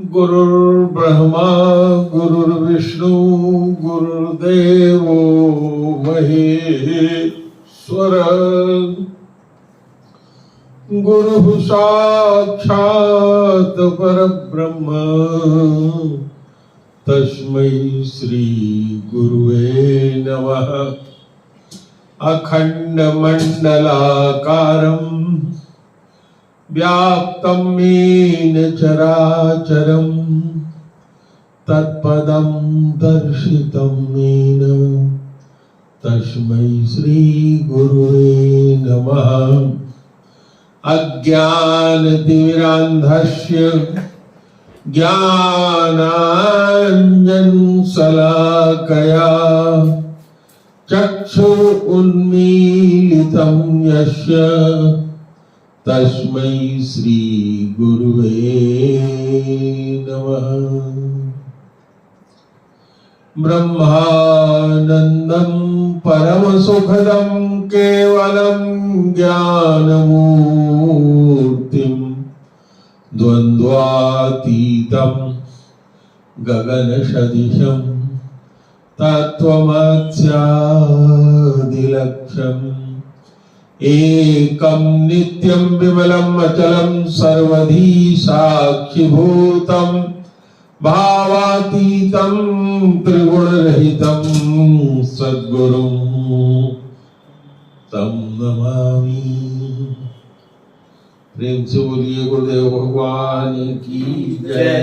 गुरुर्ब्रह्मा गुरुर्विष्णु गुरुर्देवो महेश्वर गुरुः साक्षात् परब्रह्म तस्मै श्री गुरुवे नमः। अखंडमंडलाकारं व्याप्तं येन चराचरं तत्पदं दर्शितं येन तस्मै श्री गुरुवे नमः। अज्ञानतिमिरान्धस्य ज्ञानाञ्जनशलाकया चक्षुः उन्मीलितं यस्य तस्मै श्री गुरुवे नमः। ब्रह्मानन्दं परमसुखदं केवलं ज्ञानमूर्तिं द्वन्द्वातीतं गगनसदृशं तत्त्वमस्यादिलक्ष्यम् एकं नित्यं विमलं अचलं सर्वधी साक्षिभूतं भावातीतं त्रिगुणरहितं सद्गुरुं तं नमामि। प्रेम से बोलिए गुरुदेव भगवान की जय।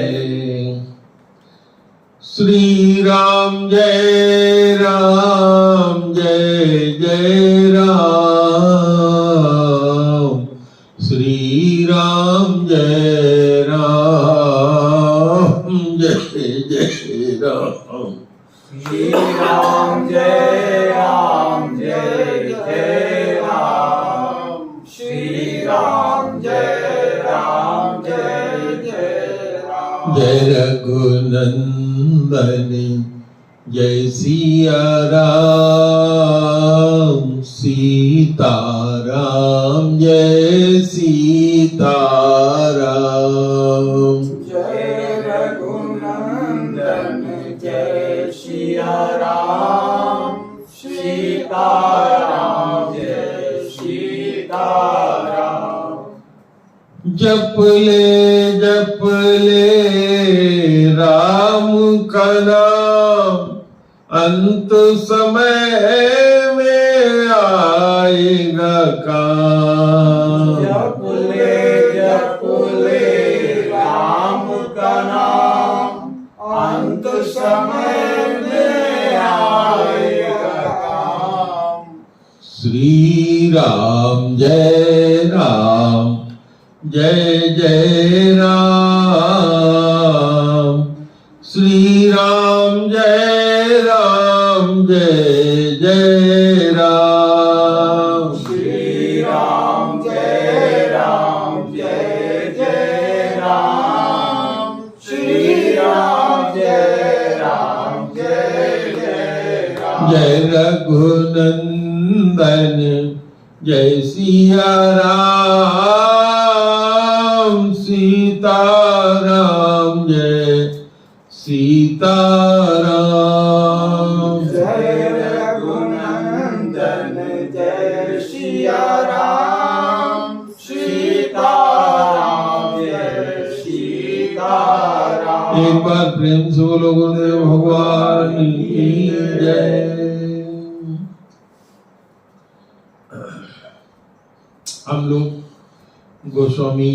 श्री राम जय जय राम। श्री राम जय जय राम। श्री राम जय जय राम। श्री राम जय जय राम। जय रघुनंदन जय सिया राम। सीताराम जय सीताराम। जय रघुनंदन जय सिया राम। सीताराम जय सीताराम। जप ले राम का नाम अंत समय में आएगा काम। जप ले राम का नाम अंत समय में आएगा काम। श्री राम जय जय राम। श्री राम जय जय राम। श्री राम जय जय राम। श्री राम जय जय राम। जय रघुनंदन जय सिया राम। सीताराम जय सीताराम। जय रघुनंदन जय सिया राम। सीताराम जय सीताराम। एक बार प्रेम से बोलो गुरुदेव भगवान की जय। हम लोग गोस्वामी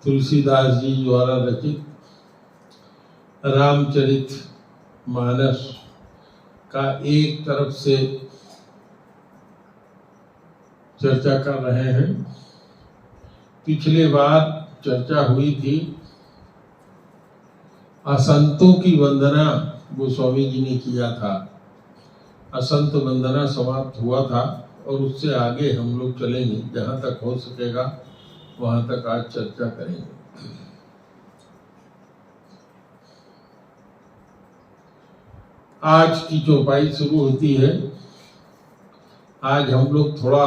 तुलसीदास जी द्वारा रचित रामचरित मानस का एक तरफ से चर्चा कर रहे हैं। पिछले बार चर्चा हुई थी असंतों की वंदना गोस्वामी जी ने किया था। असंत वंदना समाप्त हुआ था और उससे आगे हम लोग चलेंगे, जहां तक हो सकेगा वहां तक आज चर्चा करेंगे। आज की चौपाई शुरू होती है। आज हम लोग थोड़ा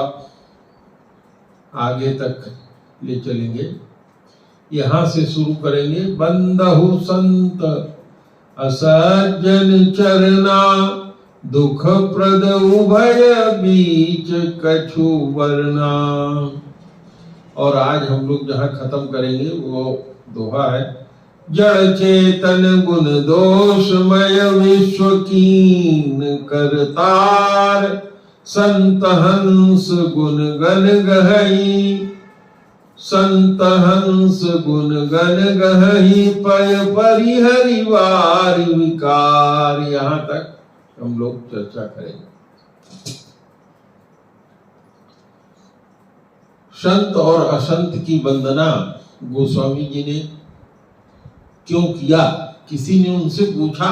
आगे तक ले चलेंगे। यहाँ से शुरू करेंगे। बंदहु संत असज्जन चरना, दुख प्रद उभय बीच कछु वरना। और आज हम लोग जहाँ खत्म करेंगे वो दोहा है। जड़ चेतन गुण दोषमय विश्व कीन करतार, संत हंस गुण गण गहई, संत हंस गुण गण गहई, पय परिहरिवार विकार। यहाँ तक हम लोग चर्चा करेंगे। संत और असंत की वंदना गोस्वामी जी ने क्यों किया? किसी ने उनसे पूछा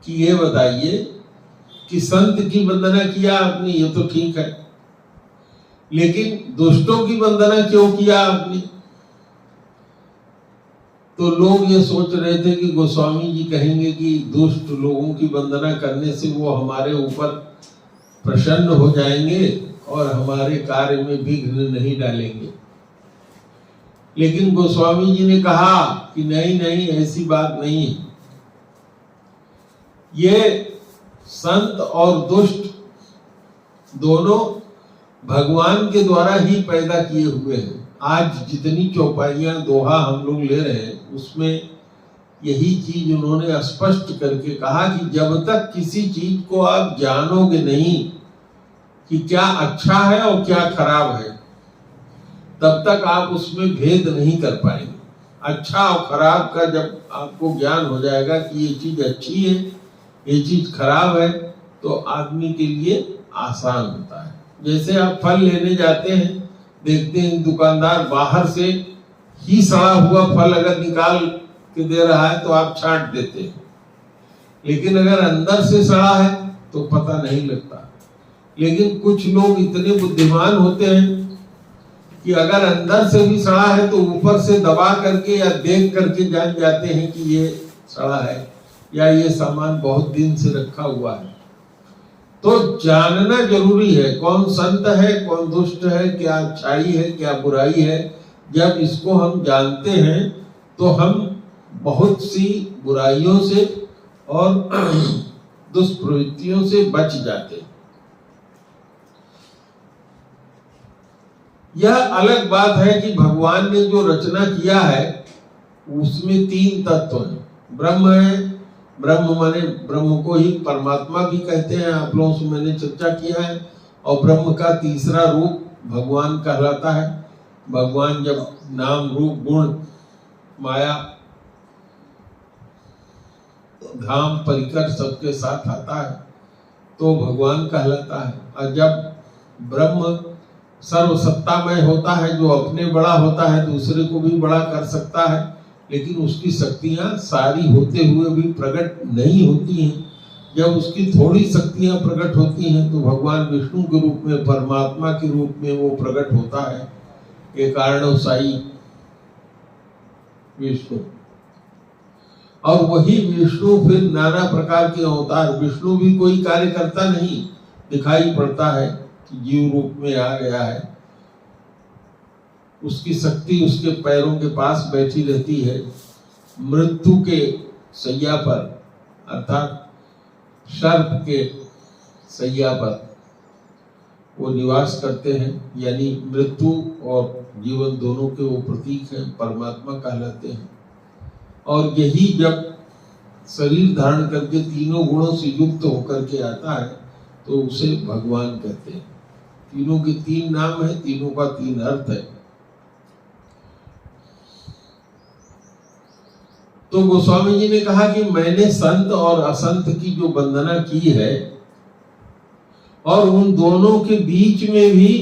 कि ये बताइए कि संत की वंदना किया आपने, ये तो ठीक है, लेकिन दुष्टों की वंदना क्यों किया आपने? तो लोग ये सोच रहे थे कि गोस्वामी जी कहेंगे कि दुष्ट लोगों की वंदना करने से वो हमारे ऊपर प्रसन्न हो जाएंगे और हमारे कार्य में विघ्न नहीं डालेंगे। लेकिन गोस्वामी जी ने कहा कि नहीं नहीं, ऐसी बात नहीं है। ये संत और दुष्ट दोनों भगवान के द्वारा ही पैदा किए हुए हैं। आज जितनी चौपाइयां दोहा हम लोग ले रहे हैं उसमें यही चीज उन्होंने स्पष्ट करके कहा कि जब तक किसी चीज को आप जानोगे नहीं कि क्या अच्छा है और क्या खराब है, तब तक आप उसमें भेद नहीं कर पाएंगे। अच्छा और खराब का जब आपको ज्ञान हो जाएगा कि ये चीज अच्छी है, ये चीज खराब है, तो आदमी के लिए आसान होता है। जैसे आप फल लेने जाते हैं, देखते हैं दुकानदार बाहर से ही सड़ा हुआ फल अगर निकाल के दे रहा है तो आप छांट देते हैं, लेकिन अगर अंदर से सड़ा है तो पता नहीं लगता। लेकिन कुछ लोग इतने बुद्धिमान होते हैं कि अगर अंदर से भी सड़ा है तो ऊपर से दबा करके या देख करके जान जाते हैं कि ये सड़ा है या ये सामान बहुत दिन से रखा हुआ है। तो जानना जरूरी है, कौन संत है कौन दुष्ट है, क्या अच्छाई है क्या बुराई है। जब इसको हम जानते हैं तो हम बहुत सी बुराइयों से और दुष्प्रवृत्तियों से बच जाते हैं। यह अलग बात है कि भगवान ने जो रचना किया है उसमें तीन तत्व हैं। ब्रह्म है, ब्रह्म माने ब्रह्म को ही परमात्मा भी कहते हैं, आप लोगों से मैंने चर्चा किया है। और ब्रह्म का तीसरा रूप भगवान कहलाता है। भगवान जब नाम रूप गुण माया धाम परिकर सबके साथ आता है तो भगवान कहलाता है। और जब ब्रह्म सर्वसत्तामय होता है, जो अपने बड़ा होता है दूसरे को भी बड़ा कर सकता है, लेकिन उसकी शक्तियां सारी होते हुए भी प्रकट नहीं होती हैं। जब उसकी थोड़ी शक्तियां प्रकट होती हैं तो भगवान विष्णु के रूप में, परमात्मा के रूप में वो प्रकट होता है, ये कारणोसाई विष्णु। और वही विष्णु फिर नाना प्रकार के अवतार, विष्णु भी कोई कार्य करता नहीं, दिखाई पड़ता है कि जीव रूप में आ गया है। उसकी शक्ति उसके पैरों के पास बैठी रहती है। मृत्यु के सैया पर अर्थात सर्प के सैया पर वो निवास करते हैं, यानी मृत्यु और जीवन दोनों के वो प्रतीक हैं, परमात्मा कहलाते हैं। और यही जब शरीर धारण करके तीनों गुणों से युक्त होकर के आता है तो उसे भगवान कहते हैं। तीनों के तीन नाम है, तीनों का तीन अर्थ है। तो गोस्वामी जी ने कहा कि मैंने संत और असंत की जो वंदना की है, और उन दोनों के बीच में भी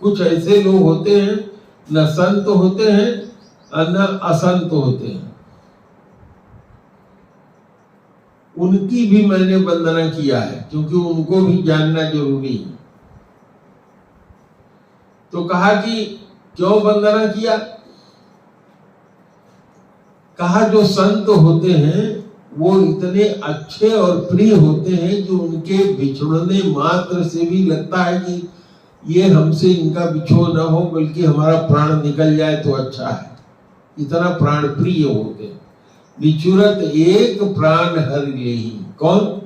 कुछ ऐसे लोग होते हैं, न संत होते हैं न असंत होते हैं, उनकी भी मैंने वंदना किया है, क्योंकि उनको भी जानना जरूरी है। तो कहा कि क्यों वंदना किया? कहा जो संत होते हैं वो इतने अच्छे और प्रिय होते हैं कि उनके बिछड़ने मात्र से भी लगता है कि ये हमसे इनका बिछोह न हो, बल्कि हमारा प्राण निकल जाए तो अच्छा है, इतना प्राण प्रिय होते हैं। बिछुरत एक प्राण हर लेहि, कौन?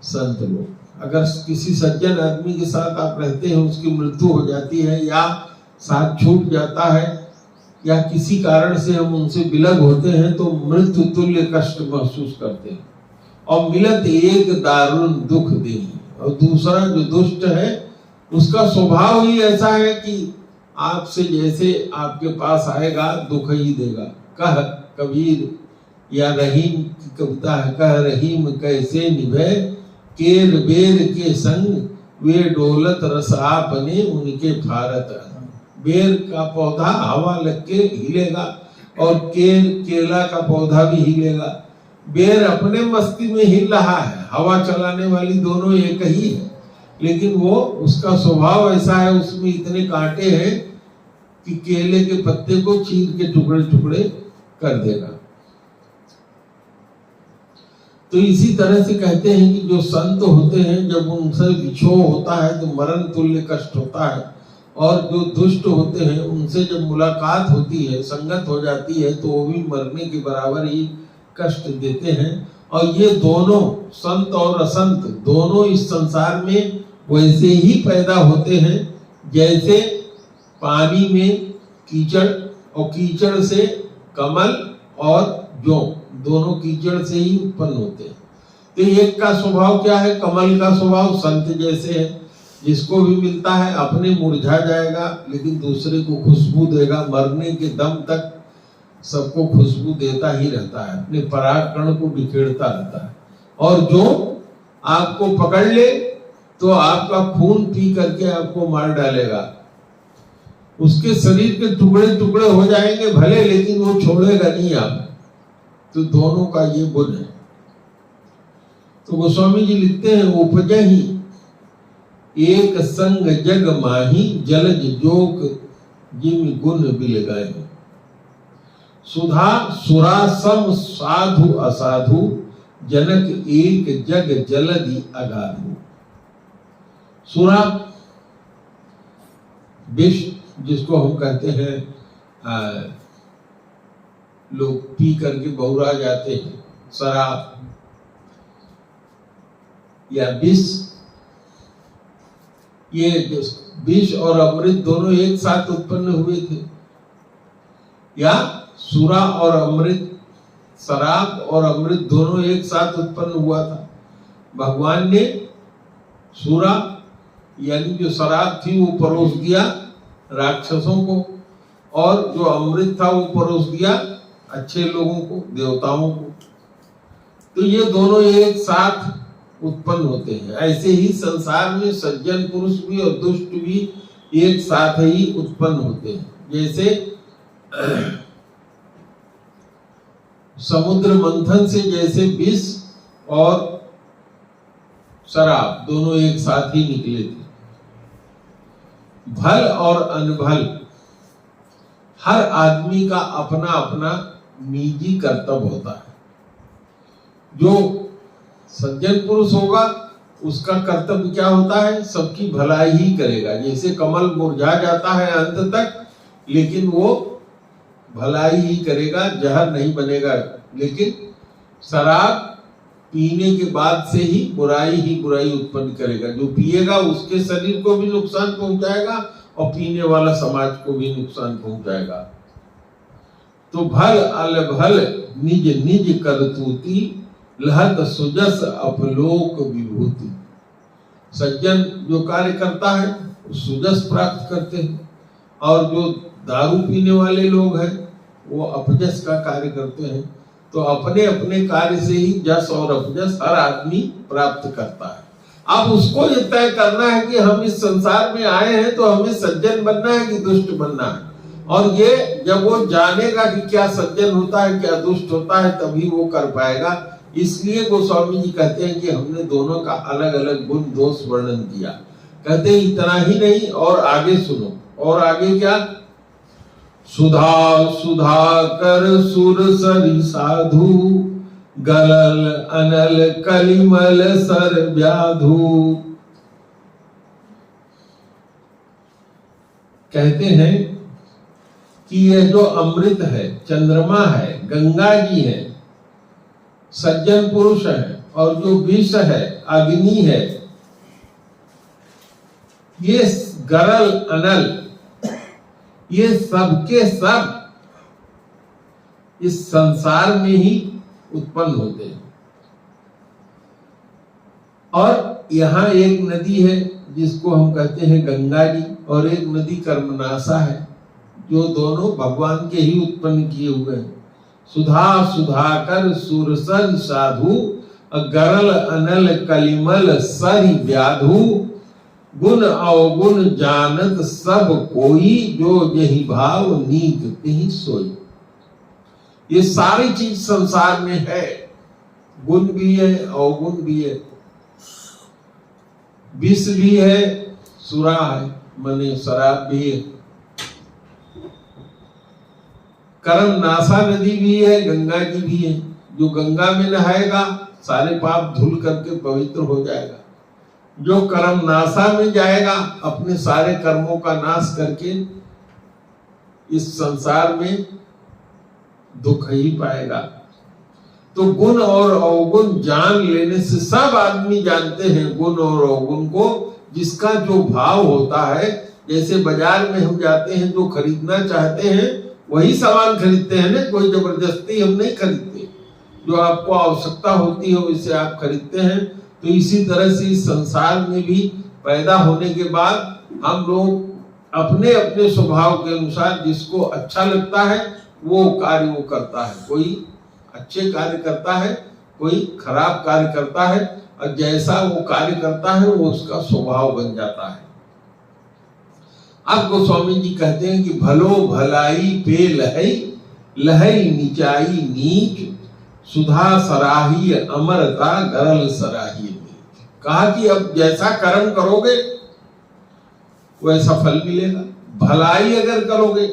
संत लोग। अगर किसी सज्जन आदमी के साथ आप रहते हैं, उसकी मृत्यु हो जाती है या साथ छूट जाता है या किसी कारण से हम उनसे विलग होते हैं, तो मृत्यु तुल्य कष्ट महसूस करते हैं। और मिलत एक दारुण दुख देहि, और दूसरा जो दुष्ट है उसका स्वभाव ही ऐसा है कि आपसे जैसे आपके पास आएगा दुख ही देगा। कह कबीर या रहीम की कविता है, कह रहीम कैसे निभे केर बेर के संग, वे डोलत रस आपने उनके भारत। बेर का पौधा हवा लग के हिलेगा और केला का पौधा भी हिलेगा। बेर अपने मस्ती में हिल रहा है, हवा चलाने वाली दोनों एक ही है, लेकिन वो उसका स्वभाव ऐसा है, उसमें इतने कांटे हैं कि केले के पत्ते को चीर के टुकड़े टुकड़े कर देगा। तो इसी तरह से कहते हैं कि जो संत होते हैं, जब उनसे विछोह होता है तो मरण तुल्य कष्ट होता है, और जो दुष्ट होते हैं उनसे जब मुलाकात होती है, संगत हो जाती है, तो वो भी मरने के बराबर ही कष्ट देते हैं। और ये दोनों संत और असंत दोनों इस संसार में वैसे ही पैदा होते हैं जैसे पानी में कीचड़, और कीचड़ से कमल और जौ, दोनों कीचड़ से ही उत्पन्न होते हैं। तो एक का स्वभाव क्या है? कमल का स्वभाव संत जैसे है, जिसको भी मिलता है अपने मुरझा जाएगा, लेकिन दूसरे को खुशबू देगा, मरने के दम तक सबको खुशबू देता ही रहता है, अपने परागकण को बिखेरता रहता है। और जो आपको पकड़ ले तो आपका खून पी करके आपको मार डालेगा, उसके शरीर के टुकड़े टुकड़े हो जाएंगे भले, लेकिन वो छोड़ेगा नहीं आप। तो दोनों का ये गुण है। तो गोस्वामी जी लिखते हैं, उपजहि एक संग जग माही, जलज जोक जिम गुण बिल गाय। सुधा सुरा सम साधु असाधु, जनक एक जग जलधि अगाधु। सुरा विष, जिसको हम कहते हैं लोग पी करके बहुरा जाते हैं, शराब या विष, ये विष और अमृत दोनों एक साथ उत्पन्न हुए थे, या सुरा और अमृत, शराब और अमृत दोनों एक साथ उत्पन्न हुआ था। भगवान ने सुरा यानी जो शराब थी वो परोस दिया राक्षसों को, और जो अमृत था वो परोस दिया अच्छे लोगों को, देवताओं को। तो ये दोनों एक साथ उत्पन्न होते हैं। ऐसे ही संसार में सज्जन पुरुष भी और दुष्ट भी एक साथ ही उत्पन्न होते हैं। जैसे समुद्र मंथन से जैसे विष और शराब दोनों एक साथ ही निकले थे। भल और अनभल, हर आदमी का अपना अपना निजी कर्तव्य होता है। जो सज्जन पुरुष होगा उसका कर्तव्य क्या होता है? सबकी भलाई ही करेगा। जैसे कमल मुरझा जाता है अंत तक, लेकिन वो भलाई ही करेगा, जहर नहीं बनेगा। लेकिन शराब पीने के बाद से ही बुराई उत्पन्न करेगा। जो पिएगा उसके शरीर को भी नुकसान पहुंचाएगा और पीने वाला समाज को भी नुकसान पहुंचाएगा। तो भल अल भल निज निज करतूती, लहत सुजस अपलोक विभूति। सज्जन जो कार्य करता है वो सुजस प्राप्त करते हैं, और जो दारू पीने वाले लोग हैं वो अपजस का कार्य करते हैं। तो अपने अपने कार्य से ही जस और अपजस हर आदमी प्राप्त करता है। अब उसको ये तय करना है कि हम इस संसार में आए हैं तो हमें सज्जन बनना है कि दुष्ट बनना है। और ये जब वो जानेगा कि क्या सज्जन होता है क्या दुष्ट होता है, तभी वो कर पाएगा। इसलिए गोस्वामी जी कहते हैं कि हमने दोनों का अलग अलग गुण दोष वर्णन किया। कहते हैं इतना ही नहीं, और आगे सुनो। और आगे क्या? सुधा सुधा कर सुर सरी साधु, गलल अनल कलिमल सर व्याधु। कहते हैं कि यह जो अमृत है, चंद्रमा है, गंगा जी है, सज्जन पुरुष है, और जो विष है, अग्नि है, ये गरल अनल, ये सबके सब इस संसार में ही उत्पन्न होते हैं। और यहाँ एक नदी है जिसको हम कहते हैं गंगा जी, और एक नदी कर्मनाशा है, जो दोनों भगवान के ही उत्पन्न किए हुए हैं। सुधा सुधाकर सुरसर साधु, गरल अनल कलिमल सरि व्याधु, गुण अवगुण जानत सब कोई, जो यही भाव नीक तिहि सोई। ये सारी चीज संसार में है, गुण भी है, अवगुण भी है, विष भी है, सुरा है, माने शराब भी है, कर्म नाशा नदी भी है, गंगा जी भी है। जो गंगा में नहाएगा सारे पाप धुल करके पवित्र हो जाएगा। जो कर्म नाशा में जाएगा अपने सारे कर्मों का नाश करके इस संसार में दुख ही पाएगा। तो गुण और अवगुण जान लेने से, सब आदमी जानते हैं गुण और अवगुण को, जिसका जो भाव होता है। जैसे बाजार में हम जाते हैं, जो खरीदना चाहते हैं वही सामान खरीदते हैं ना, कोई जबरदस्ती हम नहीं खरीदते। जो आपको आवश्यकता होती है वैसे आप खरीदते हैं। तो इसी तरह से इस संसार में भी पैदा होने के बाद हम लोग अपने अपने स्वभाव के अनुसार जिसको अच्छा लगता है वो कार्य वो करता है। कोई अच्छे कार्य करता है, कोई खराब कार्य करता है, और जैसा वो कार्य करता है वो उसका स्वभाव बन जाता है। अब गोस्वामी जी कहते हैं कि भलो भलाई पे लहई, लहई नीचाई नीच, सुधा सराही अमरता गरल सराही नीच। कहा कि अब जैसा कर्म करोगे वैसा फल मिलेगा। भलाई अगर करोगे,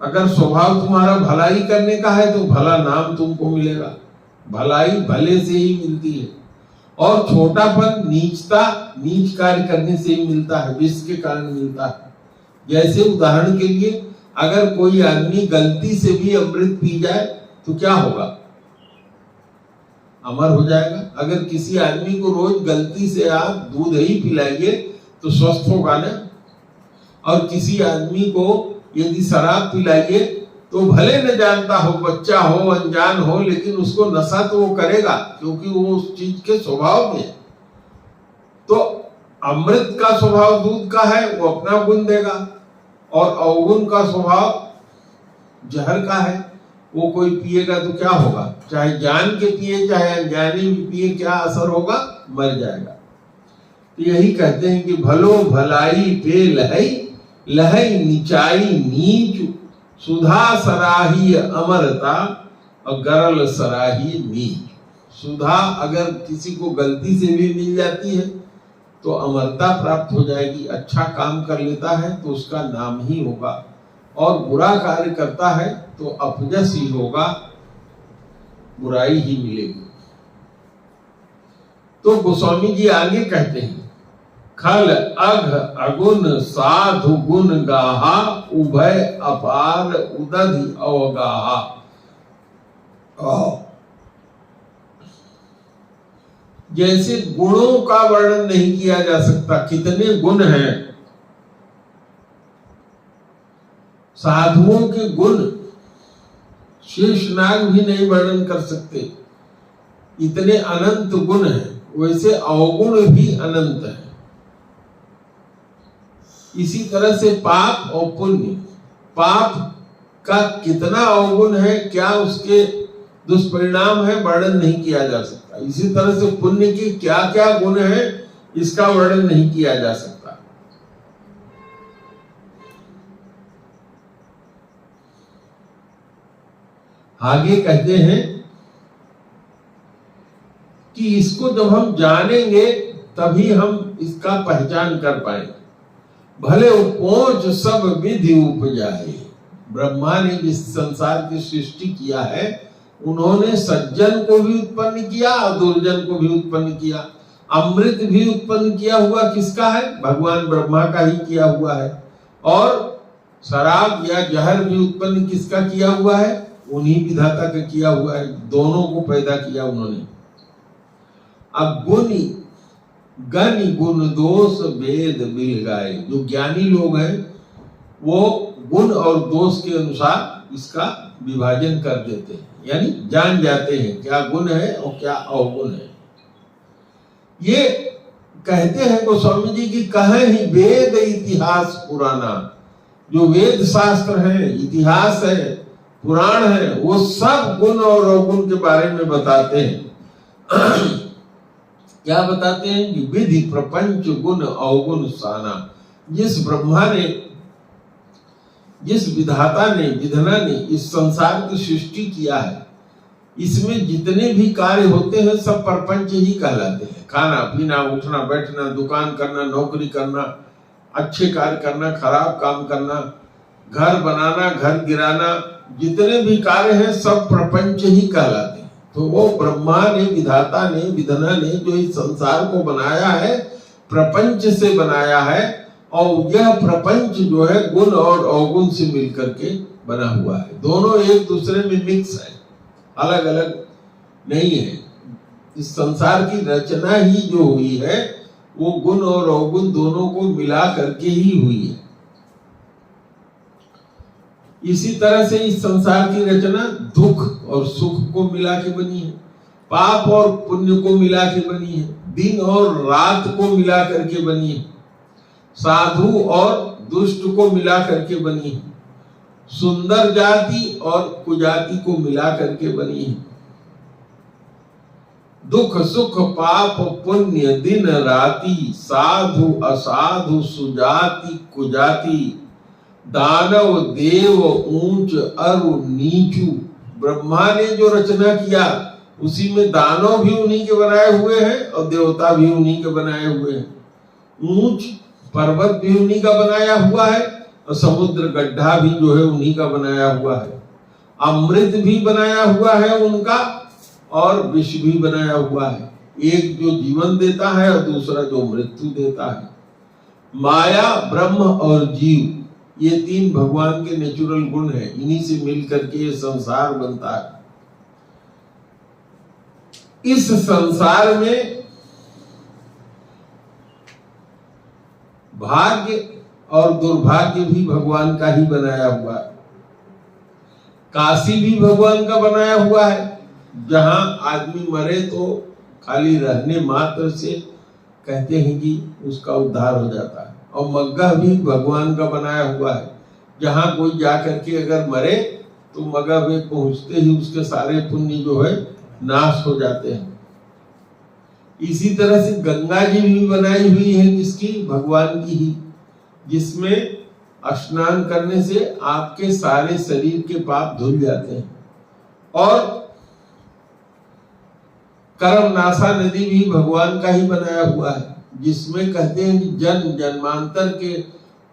अगर स्वभाव तुम्हारा भलाई करने का है तो भला नाम तुमको मिलेगा। भलाई भले से ही मिलती है, और छोटापन नीचता नीच कार्य करने से ही मिलता है, विष के कारण मिलता है। जैसे उदाहरण के लिए अगर कोई आदमी गलती से भी अमृत पी जाए तो क्या होगा? अमर हो जाएगा। अगर किसी आदमी को रोज गलती से आप दूध ही पिलाइए तो स्वस्थ होगा ना। और किसी आदमी को यदि शराब पिलाइए तो भले न जानता हो, बच्चा हो, अनजान हो, लेकिन उसको नशा तो वो करेगा, क्योंकि वो उस चीज के स्वभाव में है। तो अमृत का स्वभाव दूध का है, वो अपना गुण देगा, और अवगुण का स्वभाव जहर का है, वो कोई पिएगा तो क्या होगा? चाहे जान के पिए चाहे अनजाने भी पिए, क्या असर होगा? मर जाएगा। तो यही कहते हैं कि भलो भलाई पे लहई, लहई नीचाई नीच, सुधा सराही अमरता और गरल सराही नीच। सुधा अगर किसी को गलती से भी मिल जाती है तो अमरता प्राप्त हो जाएगी। अच्छा काम कर लेता है तो उसका नाम ही होगा, और बुरा कार्य करता है तो अपजस ही होगा, बुराई ही मिलेगी। तो गोस्वामी जी आगे कहते हैं, खल अघ अगुण साधु गुण गाहा, उभय अपार उदधि अवगाहा। जैसे गुणों का वर्णन नहीं किया जा सकता, कितने गुण हैं, साधुओं के गुण शेषनाग भी नहीं वर्णन कर सकते, इतने अनंत गुण हैं। वैसे अवगुण भी अनंत है। इसी तरह से पाप और पुण्य, पाप का कितना अवगुण है, क्या उसके दुष्परिणाम है, वर्णन नहीं किया जा सकता। इसी तरह से पुण्य की क्या क्या गुण है, इसका वर्णन नहीं किया जा सकता। आगे कहते हैं कि इसको जब हम जानेंगे तभी हम इसका पहचान कर पाएंगे। भले उपोज सब विधि उपजाए। ब्रह्मा ने जिस संसार की सृष्टि किया है, उन्होंने सज्जन को भी उत्पन्न किया और दुर्जन को भी उत्पन्न किया। अमृत भी उत्पन्न किया हुआ किसका है? भगवान ब्रह्मा का ही किया हुआ है। और शराब या जहर भी उत्पन्न किसका किया हुआ है? उन्हीं विधाता का किया हुआ है। दोनों को पैदा किया उन्होंने। अब गनि गुण दोष वेद बिल गाए। जो ज्ञानी लोग हैं वो गुण और दोष के अनुसार इसका विभाजन कर देते हैं, यानी जान जाते हैं क्या गुण है और क्या अवगुण है। ये कहते हैं गोस्वामी जी की कहे ही वेद इतिहास पुराना। जो वेद शास्त्र है, इतिहास है, पुराण है, वो सब गुण और अवगुण के बारे में बताते हैं। क्या बताते हैं कि विधि प्रपंच गुण अवगुण साना। जिस ब्रह्मा ने, जिस विधाता ने, विधना ने इस संसार की सृष्टि किया है, इसमें जितने भी कार्य होते हैं सब प्रपंच ही कहलाते हैं। खाना पीना, उठना बैठना, दुकान करना, नौकरी करना, अच्छे कार्य करना, खराब काम करना, घर बनाना, घर गिराना, जितने भी कार्य हैं सब प्रपंच ही कहलाते हैं। तो वो ब्रह्मा ने, विधाता ने, विधना ने जो इस संसार को बनाया है, प्रपंच से बनाया है। और यह प्रपंच जो है गुण और अवगुण से मिलकर के बना हुआ है। दोनों एक दूसरे में मिक्स है, अलग अलग नहीं है। इस संसार की रचना ही जो हुई है वो गुण और अवगुण दोनों को मिला करके ही हुई है। इसी तरह से इस संसार की रचना दुख और सुख को मिला के बनी है, पाप और पुण्य को मिला के बनी है, दिन और रात को मिला करके बनी है, साधु और दुष्ट को मिला करके बनी है, सुंदर जाति और कुजाति को मिला करके बनी है। दुख सुख पाप पुण्य दिन राति, साधु असाधु सुजाति कुजाति, दानव देव ऊंच अरु नीचू। ब्रह्मा ने जो रचना किया उसी में दानव भी उन्हीं के बनाए हुए हैं और देवता भी उन्हीं के बनाए हुए हैं। ऊंच पर्वत भी उन्हीं का बनाया हुआ है और समुद्र गड्ढा भी जो है उन्हीं का बनाया हुआ है। अमृत भी बनाया हुआ है उनका और विष भी बनाया हुआ है। एक जो जीवन देता है और दूसरा जो मृत्यु देता है। माया, ब्रह्म और जीव, ये तीन भगवान के नेचुरल गुण हैं। इन्हीं से मिलकर के ये संसार बनता है। इस संसार में भाग्य और दुर्भाग्य भी भगवान का ही बनाया हुआ है। काशी भी भगवान का बनाया हुआ है, जहां आदमी मरे तो खाली रहने मात्र से कहते हैं कि उसका उद्धार हो जाता है। और मग्गा भी भगवान का बनाया हुआ है, जहां कोई जाकर के अगर मरे तो मग्गा में पहुंचते ही उसके सारे पुण्य जो है नाश हो जाते हैं। इसी तरह से गंगा जी भी बनाई हुई है, किसकी? भगवान की ही, जिसमें स्नान करने से आपके सारे शरीर के पाप धुल जाते हैं। और कर्मनाशा नदी भी भगवान का ही बनाया हुआ है, जिसमें कहते हैं कि जन्म जन्मांतर के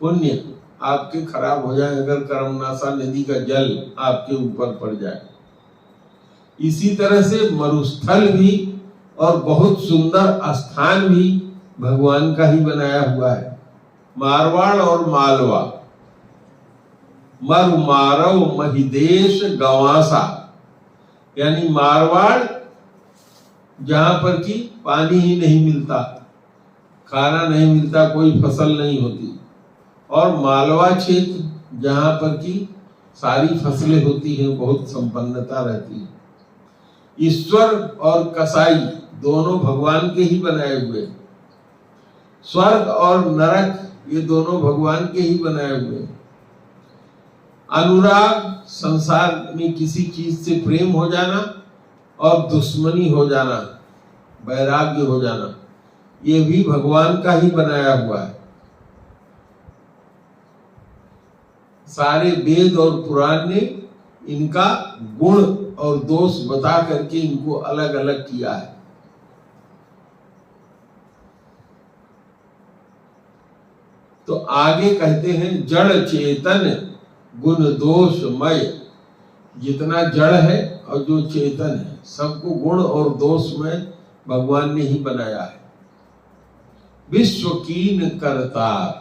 पुण्य आपके खराब हो जाए अगर कर्मनाशा नदी का जल आपके ऊपर पड़ जाए। इसी तरह से मरुस्थल भी और बहुत सुंदर स्थान भी भगवान का ही बनाया हुआ है। मारवाड़ और मालवा, मरु मारव महिदेश गवासा, यानी मारवाड़ जहां पर कि पानी ही नहीं मिलता, खाना नहीं मिलता, कोई फसल नहीं होती, और मालवा क्षेत्र जहां पर कि सारी फसलें होती हैं, बहुत संपन्नता रहती है। ईश्वर और कसाई दोनों भगवान के ही बनाए हुए। स्वर्ग और नरक ये दोनों भगवान के ही बनाए हुए। अनुराग, संसार में किसी चीज से प्रेम हो जाना, और दुश्मनी हो जाना, वैराग्य हो जाना, ये भी भगवान का ही बनाया हुआ है। सारे वेद और पुराण ने इनका गुण और दोष बता करके इनको अलग अलग किया है। तो आगे कहते हैं जड़ चेतन गुण दोषमय। जितना जड़ है और जो चेतन है सबको गुण और दोष में भगवान ने ही बनाया है। विश्व कीन करतार।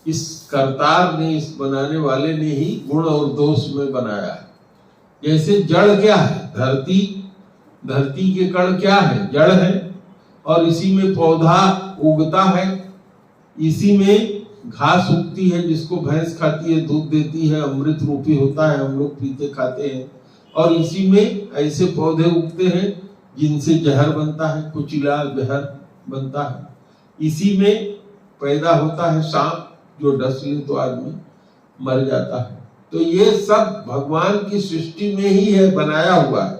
इस करतार ने, इस बनाने वाले ने ही गुण और दोष में बनाया है। जैसे जड़ क्या है? धरती, धरती के कण क्या है? जड़ है, और इसी में पौधा उगता है, इसी में घास उगती है जिसको भैंस खाती है, दूध देती है, अमृत रूपी होता है, हम लोग पीते खाते हैं। और इसी में ऐसे पौधे उगते हैं जिनसे जहर बनता है, कुचिला जहर बनता है। इसी में पैदा होता है सांप, जो डस ले तो आदमी मर जाता है। तो ये सब भगवान की सृष्टि में ही है, बनाया हुआ है।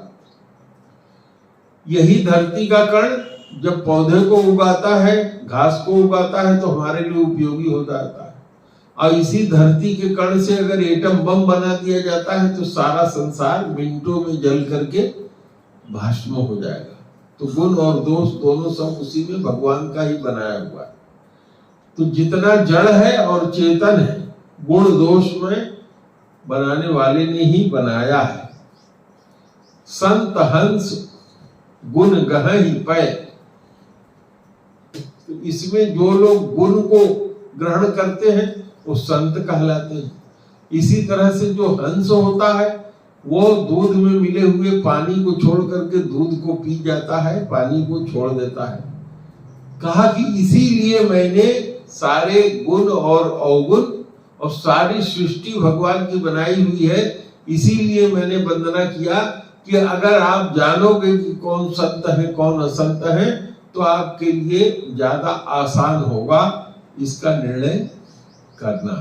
यही धरती का कण जब पौधे को उगाता है, घास को उगाता है, तो हमारे लिए उपयोगी हो जाता है। और इसी धरती के कण से अगर एटम बम बना दिया जाता है तो सारा संसार मिनटों में जल करके भस्म हो जाएगा। तो गुण और दोष दोनों सब उसी में भगवान का ही बनाया हुआ है। तो जितना जड़ है और चेतन है, गुण दोष में बनाने वाले ने ही बनाया है। संत हंस गुण गहहि पै। तो इसमें जो लोग गुण को ग्रहण करते हैं वो संत कहलाते हैं। इसी तरह से जो हंस होता है वो दूध में मिले हुए पानी को छोड़ करके दूध को पी जाता है, पानी को छोड़ देता है। कहा कि इसीलिए मैंने सारे गुण और अवगुण और सारी सृष्टि भगवान की बनाई हुई है, इसीलिए मैंने वंदना किया कि अगर आप जानोगे कि कौन संत है कौन असंत है तो आपके लिए ज्यादा आसान होगा इसका निर्णय करना।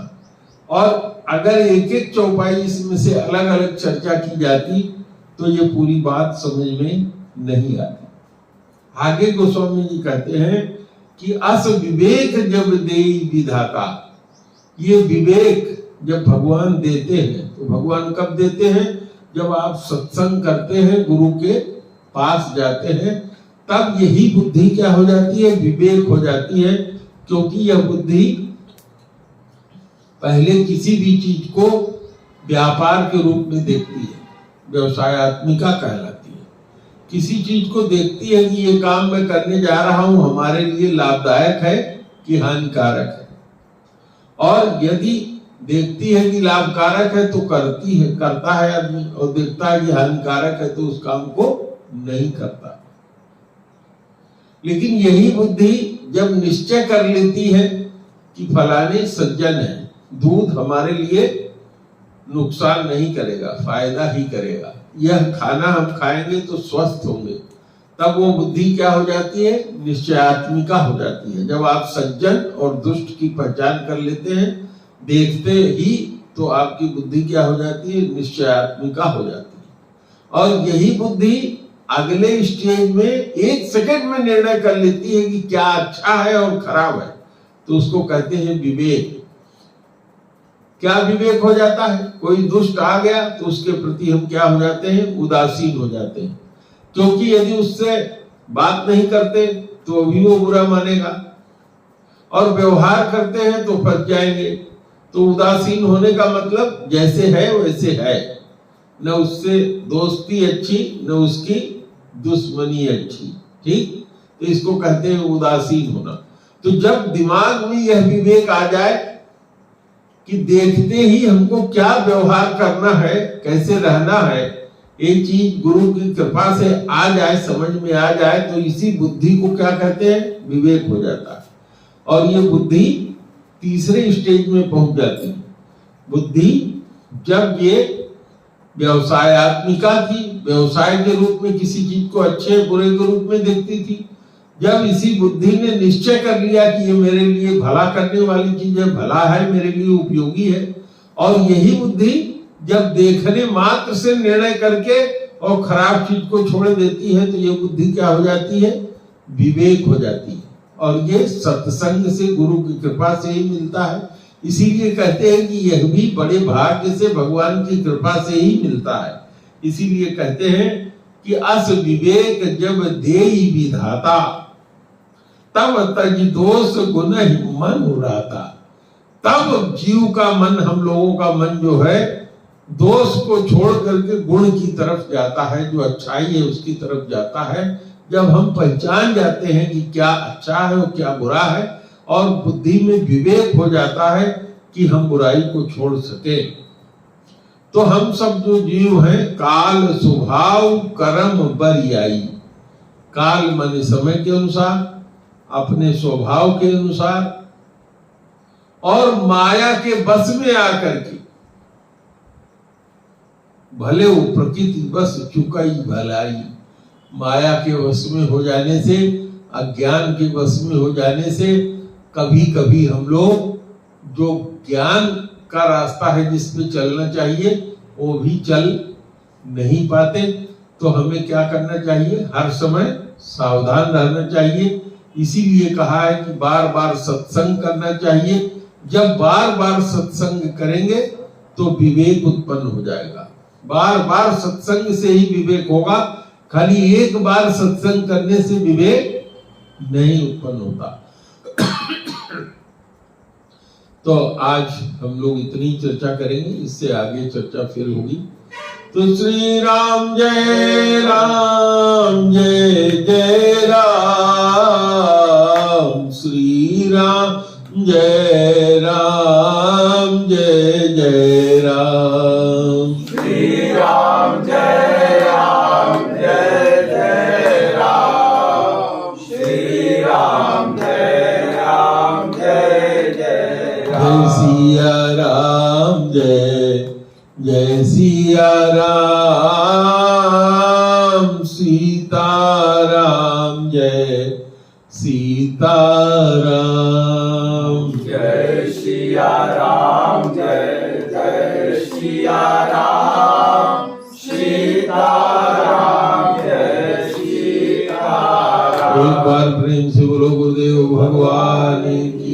और अगर एक एक चौपाई इसमें से अलग अलग चर्चा की जाती तो ये पूरी बात समझ में नहीं आती। आगे गोस्वामी जी कहते हैं कि अस विवेक जब देई विधाता। ये विवेक जब भगवान देते हैं तो भगवान कब देते हैं? जब आप सत्संग करते हैं, गुरु के पास जाते हैं, तब यही बुद्धि क्या हो जाती है? विवेक हो जाती है। क्योंकि यह बुद्धि पहले किसी भी चीज को व्यापार के रूप में देखती है, व्यवसायत्मिका कहलाती है। किसी चीज को देखती है कि ये काम मैं करने जा रहा हूं, हमारे लिए लाभदायक है कि हानिकारक है। और यदि देखती है कि लाभकारक है तो करती है, करता है आदमी, और देखता है कि हानिकारक है तो उस काम को नहीं करता। लेकिन यही बुद्धि जब निश्चय कर लेती है कि फलाने सज्जन है, दूध हमारे लिए नुकसान नहीं करेगा, फायदा ही करेगा, यह खाना हम खाएंगे तो स्वस्थ होंगे, तब वो बुद्धि क्या हो जाती है? निश्चयात्मिका हो जाती है। जब आप सज्जन और दुष्ट की पहचान कर लेते हैं देखते ही, तो आपकी बुद्धि क्या हो जाती है? निश्चयात्मिका हो जाती है। और यही बुद्धि अगले स्टेज में एक सेकंड में निर्णय कर लेती है कि क्या अच्छा है और खराब है, तो उसको कहते हैं विवेक। क्या विवेक हो जाता है? कोई दुष्ट आ गया तो उसके प्रति हम क्या हो जाते हैं? उदासीन हो जाते हैं। क्योंकि यदि उससे बात नहीं करते तो भी वो बुरा मानेगा, और व्यवहार करते हैं तो फंस जाएंगे। तो उदासीन होने का मतलब जैसे है वैसे है, न उससे दोस्ती अच्छी न उसकी दुश्मनी अच्छी। ठीक, तो इसको कहते हैं उदासीन होना। तो जब दिमाग में यह विवेक आ जाए कि देखते ही हमको क्या व्यवहार करना है, कैसे रहना है, एक चीज गुरु की कृपा से आ जाए, समझ में आ जाए, तो इसी बुद्धि को क्या कहते हैं? विवेक हो जाता है। और ये बुद्धि तीसरे स्टेज में पहुंच जाती है। बुद्धि जब ये व्यवसायत्मिका थी, व्यवसाय के रूप में किसी चीज को अच्छे बुरे के रूप में देखती थी, जब इसी बुद्धि ने निश्चय कर लिया कि ये मेरे लिए भला करने वाली चीज है, भला है, मेरे लिए उपयोगी है, और यही बुद्धि जब देखने मात्र से निर्णय करके और खराब चीज को छोड़ देती है, तो ये बुद्धि क्या हो जाती है? विवेक हो जाती है। और ये सत्संग से, गुरु की कृपा से ही मिलता है। इसीलिए कहते हैं कि यह भी बड़े भाग्य से, भगवान की कृपा से ही मिलता है। इसीलिए कहते हैं कि अस विवेक जब देई विधाता, तब तज दोष गुण मन उड़ाता। तब जीव का मन, हम लोगों का मन जो है, दोष को छोड़ करके गुण की तरफ जाता है, जो अच्छाई है उसकी तरफ जाता है, जब हम पहचान जाते हैं कि क्या अच्छा है और क्या बुरा है, और बुद्धि में विवेक हो जाता है कि हम बुराई को छोड़ सके, तो हम सब जो जीव हैं काल स्वभाव कर्म बरियाई, काल माने समय के अनुसार, अपने स्वभाव के अनुसार और माया के बस में आकर के, भले वो प्रकृति बस चुकाई भलाई, माया के वश में हो जाने से, अज्ञान के वश में हो जाने से कभी कभी हम लोग जो ज्ञान का रास्ता है जिस पे चलना चाहिए वो भी चल नहीं पाते। तो हमें क्या करना चाहिए, हर समय सावधान रहना चाहिए। इसीलिए कहा है कि बार बार सत्संग करना चाहिए। जब बार बार सत्संग करेंगे तो विवेक उत्पन्न हो जाएगा। बार बार सत्संग से ही विवेक होगा, खाली एक बार सत्संग करने से विवेक नहीं उत्पन्न होता। तो आज हम लोग इतनी चर्चा करेंगे, इससे आगे चर्चा फिर होगी। तो श्री राम जय राम, श्री राम जय जय राम, श्री राम जय राम जय जय राम, श्री राम जय राम जय जय राम, जय सिया राम जय सिया राम, सीता राम जय सीता राम, जय सिया राम जय जय सिया राम, सीता राम जय सीता राम। एक बार प्रेम से बोलो गुरुदेव भगवान की।